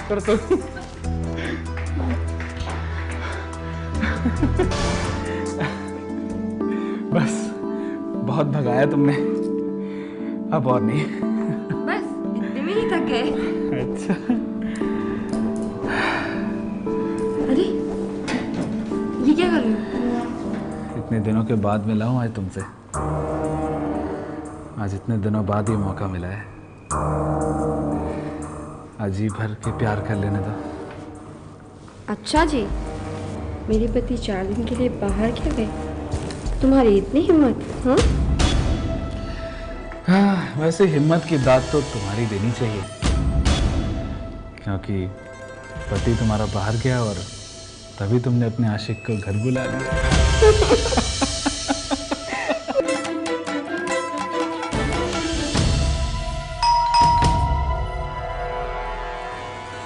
कर तो बस बहुत भगाया तुमने, अब और नहीं। बस इतने में ही थक गए? अच्छा। अरे ये क्या कर रहे हो? इतने दिनों के बाद मिला हूँ आज तुमसे। आज इतने दिनों बाद ये मौका मिला है, आज जी भर के प्यार कर लेने दो। अच्छा जी, मेरे पति 4 दिन के लिए बाहर क्या गए? तुम्हारी इतनी हिम्मत? हाँ, वैसे हिम्मत की दाद तो तुम्हारी देनी चाहिए, क्योंकि पति तुम्हारा बाहर गया और तभी तुमने अपने आशिक को घर बुला लिया।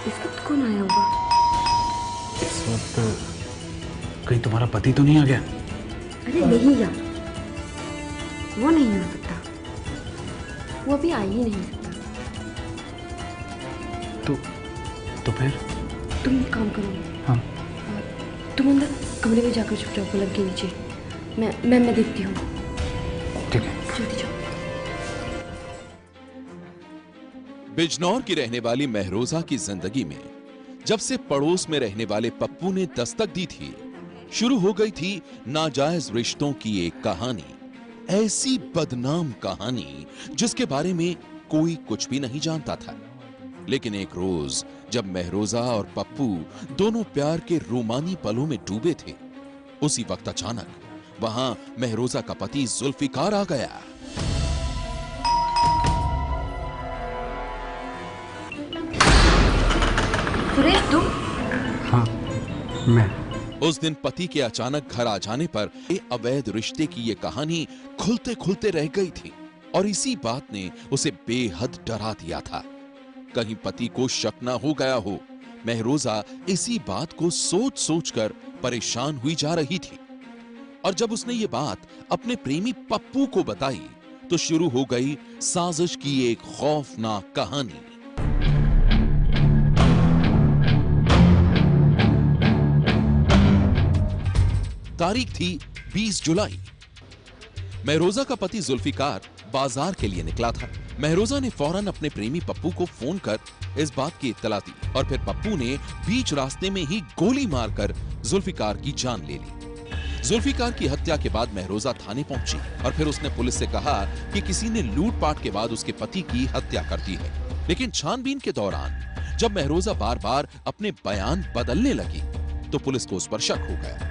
इस वक्त कौन आया होगा? इस वक्त कहीं तुम्हारा पति तो नहीं आ गया? अरे नहीं यार, वो नहीं आ सकता, वो अभी आ ही नहीं सकता। तो फिर तुम एक काम करो। हाँ, तुम अंदर कमरे में जाकर चुपचाप पलंग के नीचे, मैं देखती हूँ। ठीक है, जल्दी जाओ। बिजनौर की रहने वाली महरोजा की जिंदगी में जब से पड़ोस में रहने वाले पप्पू ने दस्तक दी थी, शुरू हो गई थी नाजायज रिश्तों की एक कहानी। ऐसी बदनाम कहानी जिसके बारे में कोई कुछ भी नहीं जानता था। लेकिन एक रोज जब महरोजा और पप्पू दोनों प्यार के रोमानी पलों में डूबे थे, उसी वक्त अचानक वहां महरोजा का पति जुल्फिकार आ गया। सुरेश तुम? हाँ मैं। उस दिन पति के अचानक घर आ जाने पर अवैध रिश्ते की ये कहानी खुलते खुलते रह गई थी और इसी बात ने उसे बेहद डरा दिया था। कहीं पति को शक ना हो गया हो। महरोजा इसी बात को सोच सोचकर परेशान हुई जा रही थी और जब उसने ये बात अपने प्रेमी पप्पू को बताई तो शुरू हो गई साजिश की एक खौफनाक कहानी। तारीख थी 20 जुलाई। महरोजा का पति जुल्फिकार बाजार के लिए निकला था। महरोजा ने फौरन अपने प्रेमी पप्पू को फोन कर इस बात की इत्तला दी और फिर पप्पू ने बीच रास्ते में ही गोली मारकर जुल्फिकार की जान ले ली। जुल्फिकार की हत्या के बाद महरोजा थाने पहुंची और फिर उसने पुलिस से कहा कि किसी ने लूटपाट के बाद उसके पति की हत्या कर दी है। लेकिन छानबीन के दौरान जब महरोजा बार-बार अपने बयान बदलने लगी तो पुलिस को उस पर शक हो गया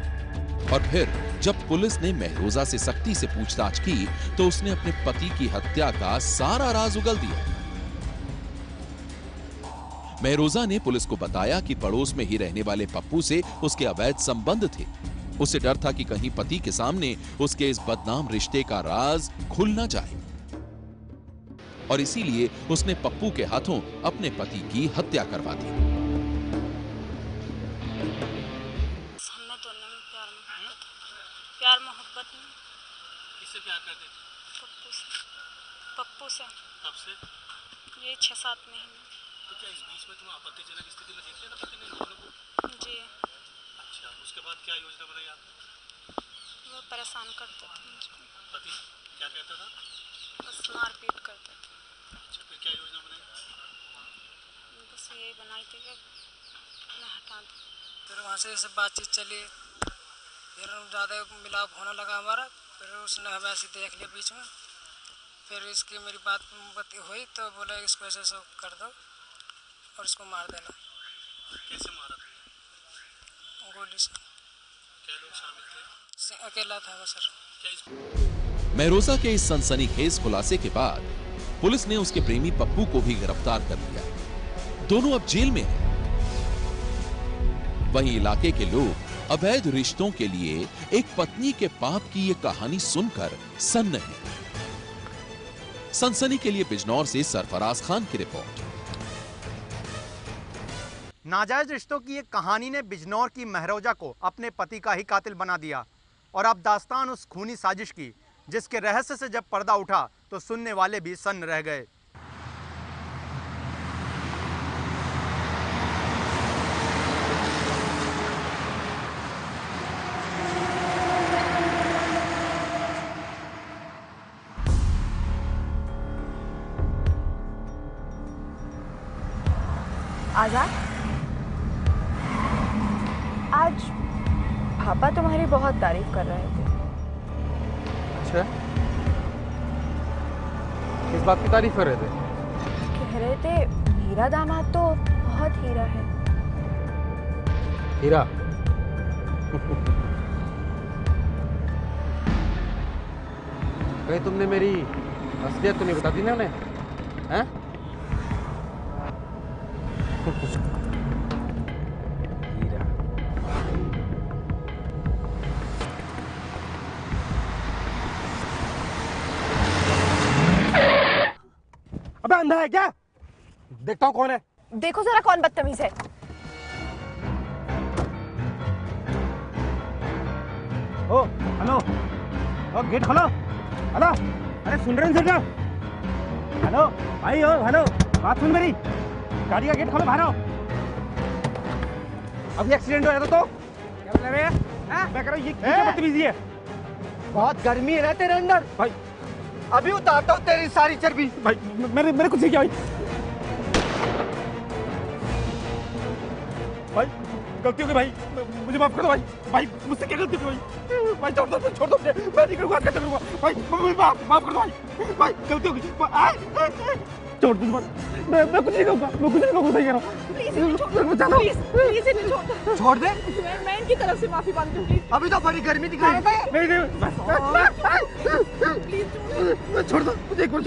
और फिर जब पुलिस ने महरोजा से सख्ती से पूछताछ की तो उसने अपने पति की हत्या का सारा राज उगल दिया। महरोजा ने पुलिस को बताया कि पड़ोस में ही रहने वाले पप्पू से उसके अवैध संबंध थे। उसे डर था कि कहीं पति के सामने उसके इस बदनाम रिश्ते का राज खुल न जाए और इसीलिए उसने पप्पू के हाथों अपने पति की हत्या करवा दी। प्यार मोहब्बत में। किससे प्यार करते थे? पप्पू से। कब से? ये 6-7 महीने। तो क्या इस बीच में तुम आपत्तिजनक स्थिति में देखते ना पति ने दोनों को? जी। अच्छा, उसके बाद क्या योजना बनाई आपने? वो परेशान करते थे मुझको। पति क्या कहता था? बस मारपीट करते थे। अच्छा, फिर क्या योजना बनाई? बस यही बनाई थी कि मैं हटा दूँ। फिर वहाँ से सब बातचीत चली, फिर ज़्यादा मिलाप होने लगा हमारा। फिर उसने हमें ऐसे देख लिया बीच में, फिर इसकी मेरी बात हुई तो बोला इसको ऐसे सब कर दो और इसको मार देना। कैसे मारा तुमने? गोली से। क्या लोग शामिल थे? अकेला था वो सर। क्या इस... महरोजा के इस सनसनीखेज खुलासे के बाद पुलिस ने उसके प्रेमी पप्पू को भी गिरफ्तार कर लिया। दोनों अब जेल में हैं। वहीं इलाके के लोग अवैध रिश्तों के लिए एक पत्नी के पाप की ये कहानी सुनकर सन्न है। सनसनी के लिए बिजनौर से सरफराज खान की रिपोर्ट। नाजायज रिश्तों की एक कहानी ने बिजनौर की महरोजा को अपने पति का ही कातिल बना दिया और अब दास्तान उस खूनी साजिश की जिसके रहस्य से जब पर्दा उठा तो सुनने वाले भी सन्न रह गए। आजाद, आज पापा तुम्हारी बहुत तारीफ कर रहे थे। अच्छा, किस बात की तारीफ कर रहे थे? कह रहे थे हीरा दामाद तो बहुत हीरा है। हीरा? कहीं तुमने मेरी असलियत तो नहीं बता दी ना उन्हें? हैं? हीरा। अबे अंधा है क्या? देखता हूँ कौन है। देखो जरा कौन बदतमीज है। ओ हेलो, ओ गेट खोलो। हेलो, अरे सुन रहे हैं सर? हेलो भाई, ओ हेलो, बात सुन मेरी। गाड़ी का गेट खोलो, बाहर आओ। अभी एक्सीडेंट हो जाता तो क्या बोल रहे हैं? मैं कह रहा हूँ ये क्या बदतमीजी है? बहुत गर्मी है ना तेरे अंदर भाई। अभी उतारता हूँ तेरी सारी चर्बी। भाई मेरे कुछ नहीं किया भाई। भाई गलती हो गई भाई, मुझे माफ कर दो भाई। भाई मुझसे क्या गलती हो गई भाई? छोड़ दो मुझे, मैं नहीं करूँगा, क्या करूँगा भाई? मुझे माफ कर दो भाई। भाई गलती हो गई, छोड़ दो। मैं कुछ नहीं कहूँगा, मैं कुछ नहीं कहूँगा, सही कह रहा हूँ। प्लीज इन्हें छोड़। छोड़ दे। मैं इनकी तरफ से माफी मांगती हूँ, प्लीज। अभी तो बड़ी गर्मी दिखा रहा था। नहीं छोड़ दो मुझे, एक बार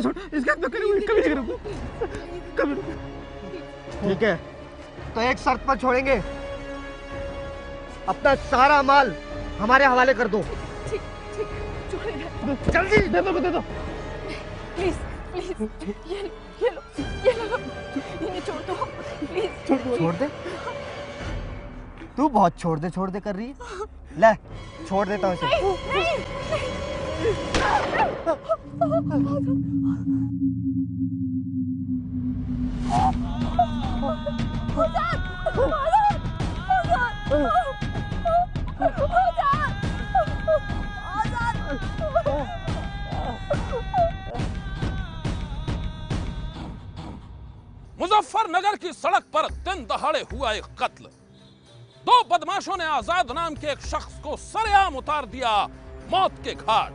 छोड़। इसके हाथ में कभी नहीं करूँगा, कभी नहीं। ठीक है, तो एक शर्त पर छोड़ेंगे, अपना सारा माल हमारे हवाले कर दो। ठीक, छोड़ेंगे। जल्दी दे दो। प्लीज ये लो, इन्हें छोड़ दो प्लीज। छोड़ दे? तू बहुत छोड़ दे कर रही है। ले, छोड़ देता हूँ इसे। मुजफ्फरनगर की सड़क पर दिन दहाड़े हुआ एक कत्ल। दो बदमाशों ने आजाद नाम के एक शख्स को सरेआम उतार दिया मौत के घाट,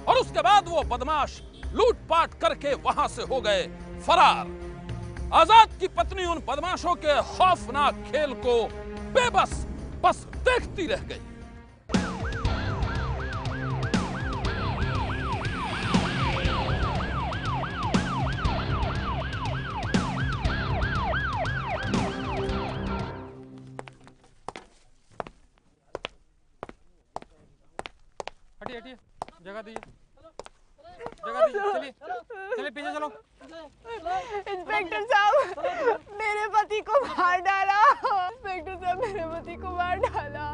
और उसके बाद वो बदमाश लूटपाट करके वहां से हो गए फरार। आजाद की पत्नी उन बदमाशों के खौफनाक खेल को बेबस बस देखती रह गई। हटिए, जगह दीजिए, चलिए पीछे चलो। इंस्पेक्टर साहब, मेरे पति को मार डाला। इंस्पेक्टर साहब, मेरे पति को मार डाला।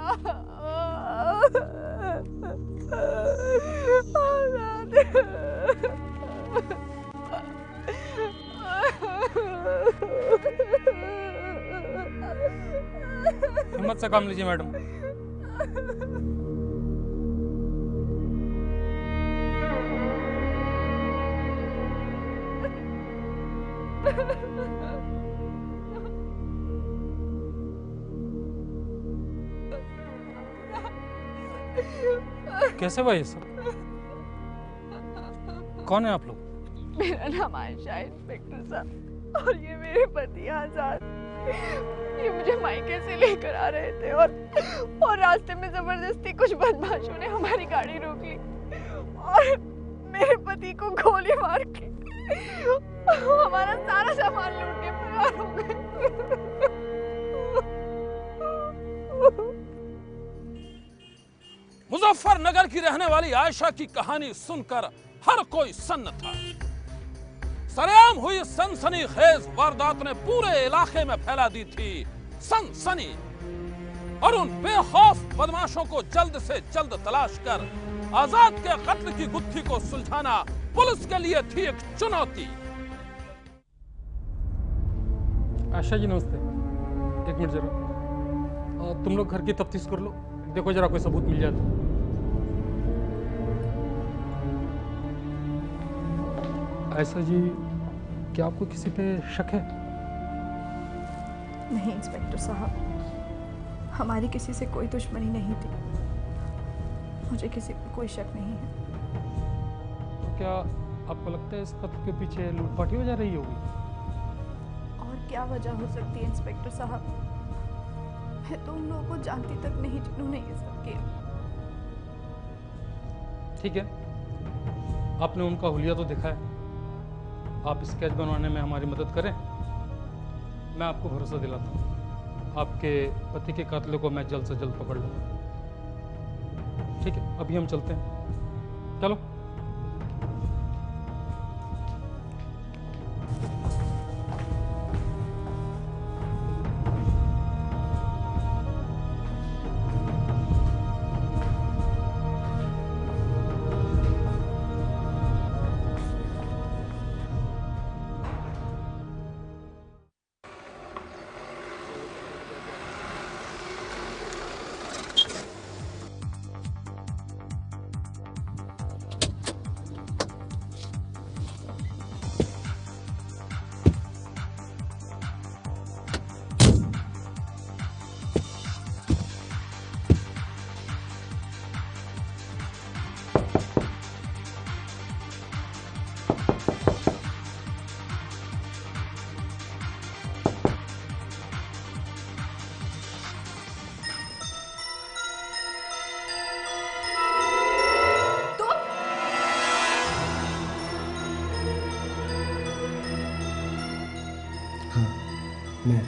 हिम्मत से काम लीजिए मैडम। कैसे भाई सब? कौन है आप लोग? मेरा नाम आयशा है इंस्पेक्टर साहब, और ये मेरे पति आजाद। ये मुझे मायके से लेकर आ रहे थे, और रास्ते में जबरदस्ती कुछ बदमाशों ने हमारी गाड़ी रोक ली और मेरे पति को गोली मार के हमारा सारा सामान लूट के फरार हो गए। मुजफ्फरनगर की रहने वाली आयशा की कहानी सुनकर हर कोई सन्न था। सरेआम हुई सनसनीखेज वारदात ने पूरे इलाके में फैला दी थी सनसनी, और उन बेखौफ बदमाशों को जल्द से जल्द तलाश कर आजाद के कत्ल की गुत्थी को सुलझाना पुलिस के लिए थी एक चुनौती। आशा जी नमस्ते, एक मिनट जरा। तुम लोग घर की तफ्तीश कर लो, देखो जरा कोई सबूत मिल जाए तो। आयशा जी, क्या आपको किसी पे शक है? नहीं इंस्पेक्टर साहब, हमारी किसी से कोई दुश्मनी नहीं थी। मुझे किसी पर कोई शक नहीं है। तो क्या आपको लगता है इस कत्ल के पीछे लूटपाटी हो जा रही होगी? और क्या वजह हो सकती है इंस्पेक्टर साहब? मैं तो उन लोगों को जानती तक नहीं जिन्होंने ये सब किया। ठीक है, आपने उनका हुलिया तो देखा है। आप स्केच बनवाने में हमारी मदद करें, मैं आपको भरोसा दिलाता हूँ आपके पति के कातिलों को मैं जल्द से जल्द पकड़ लूँगा। ठीक है, अभी हम चलते हैं, चलो। मैं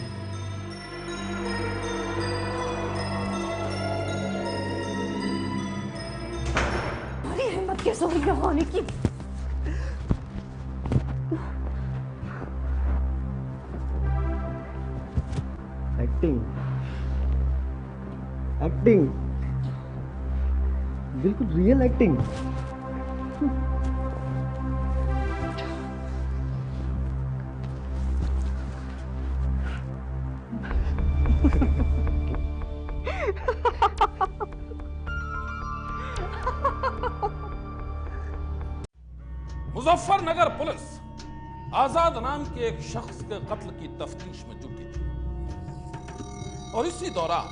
अरे हिम्मत कैसे हुई यहाँ आने की? एक्टिंग बिल्कुल रियल एक्टिंग। मुजफ्फरनगर पुलिस आजाद नाम के एक शख्स के कत्ल की तफ्तीश में जुटी थी और इसी दौरान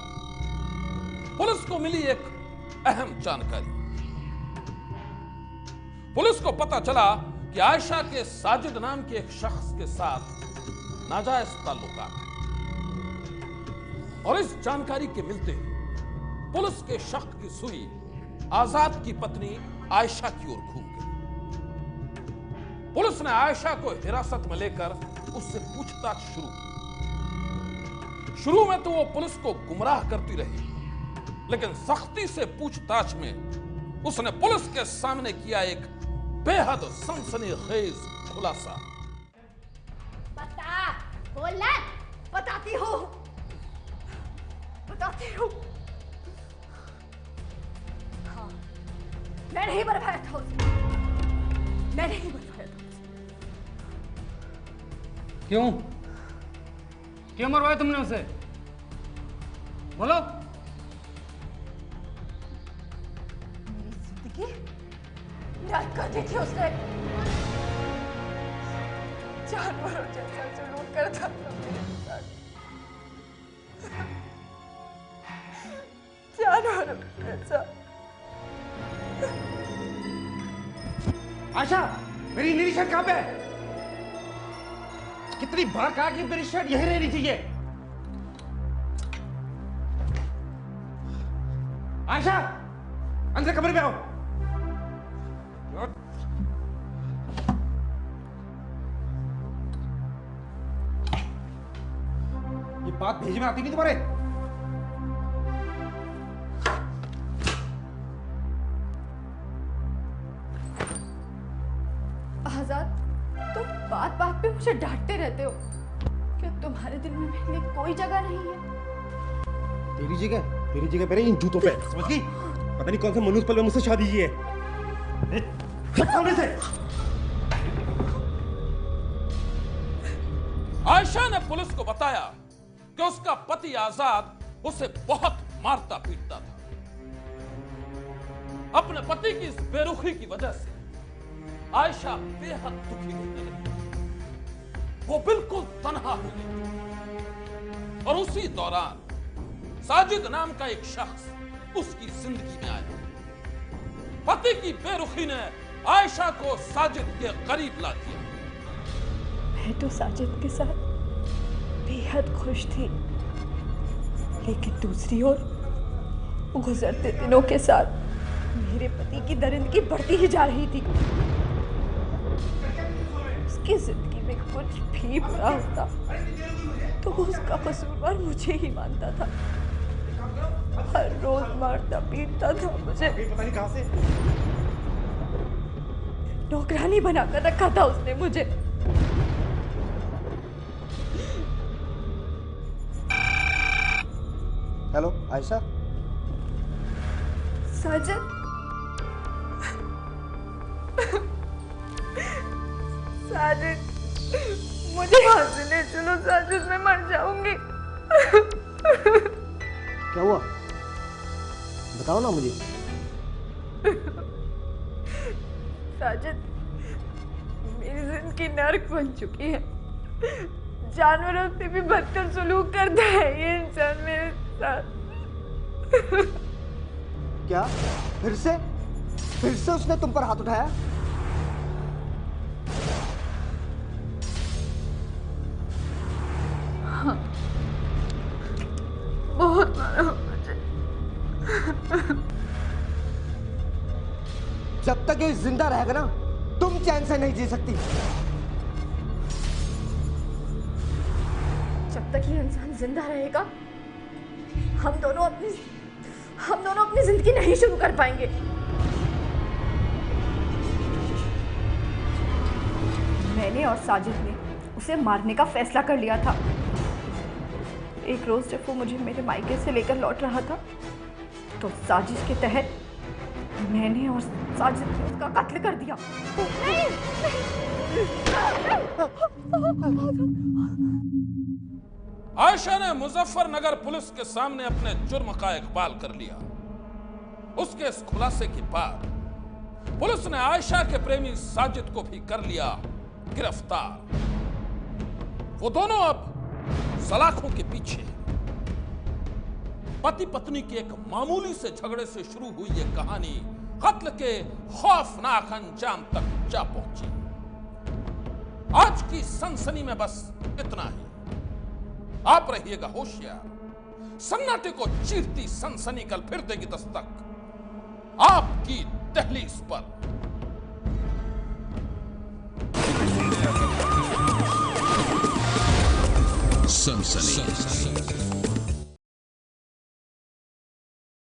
पुलिस को मिली एक अहम जानकारी। पुलिस को पता चला कि आयशा के साजिद नाम के एक शख्स के साथ नाजायज ताल्लुकात हैं और इस जानकारी के मिलते ही पुलिस के शक की सुई आजाद की पत्नी आयशा की ओर घूम गई। पुलिस ने आयशा को हिरासत में लेकर उससे पूछताछ शुरू की। शुरू में तो वो पुलिस को गुमराह करती रही, लेकिन सख्ती से पूछताछ में उसने पुलिस के सामने किया एक बेहद सनसनीखेज खुलासा। बता, बोलना, बताती हूँ, बताती हूँ। हाँ, मैं नहीं मरवाया था उसे, मैं नहीं मरवाया था। क्यों? क्यों मरवाया तुमने उसे? बोलो। मेरी जिंदगी नरक कर दी थी उसने। जानवरों जैसा सलूक करता था मेरे साथ। जानवरों जैसा। आशा, मेरी नीली शर्ट कहाँ पे है? कितनी बार कहा कि मेरी शर्ट यहीं रहनी चाहिए। आशा, अंदर कमरे में आओ। ये बात भेज में आती नहीं तुम्हारे? आजाद, तुम बात बात पे मुझे डांटते रहते हो। क्या तुम्हारे दिल में मेरे लिए कोई जगह नहीं है? तेरी जगह मेरे इन जूतों पे, समझ गई? पता नहीं कौन से मनुष्य पल में मुझसे शादी की है। सामने से। आयशा ने पुलिस को बताया कि उसका पति आजाद उसे बहुत मारता पीटता था। अपने पति की इस बेरुखी की वजह से आयशा बेहद दुखी रहने लगी। वो बिल्कुल तन्हा हो गई। और उसी दौरान साजिद नाम का एक शख्स उसकी जिंदगी में आया। पति की बेरुखी ने आयशा को साजिद के करीब ला दिया। मैं तो साजिद के साथ बेहद खुश थी, लेकिन दूसरी ओर गुजरते दिनों के साथ मेरे पति की दरिंदगी बढ़ती ही जा रही थी। उसकी जिंदगी में कुछ भी बुरा होता तो उसका कसूरवार मुझे ही मानता था। हर रोज मारता पीटता था मुझे। पता नहीं कहां से नौकरानी बनाकर रखा था उसने मुझे। हेलो आयशा। साजिद, साजिद, मुझे यहाँ से ले चलो साजिद, मैं मर जाऊंगी। क्या हुआ बताओ ना मुझे। साजिद, मेरी जिंदगी नर्क बन चुकी है। जानवरों से भी बदतर सुलूक करता है ये इंसान मेरे साथ। क्या फिर से उसने तुम पर हाथ उठाया? हाँ, बहुत मारा मुझे। जब तक ये जिंदा रहेगा ना, तुम चैन से नहीं जी सकती। जब तक ये इंसान जिंदा रहेगा, हम दोनों अपनी जिंदगी नहीं शुरू कर पाएंगे। मैंने और साजिद ने उसे मारने का फैसला कर लिया था। एक रोज जब वो मुझे मेरे मायके से लेकर लौट रहा था, तो साजिश के तहत मैंने और साजिद ने उसका कत्ल कर दिया। आयशा ने मुजफ्फरनगर पुलिस के सामने अपने जुर्म का इकबाल कर लिया। उसके इस खुलासे के बाद पुलिस ने आयशा के प्रेमी साजिद को भी कर लिया गिरफ्तार। वो दोनों अब सलाखों के पीछे। पति पत्नी के एक मामूली से झगड़े से शुरू हुई ये कहानी कत्ल के खौफनाक अंजाम तक जा पहुंची। आज की सनसनी में बस इतना ही। आप रहिएगा होशियार। सन्नाटे को चीरती सनसनी कल फिर देगी दस्तक आपकी दहलीज पर। सनसनी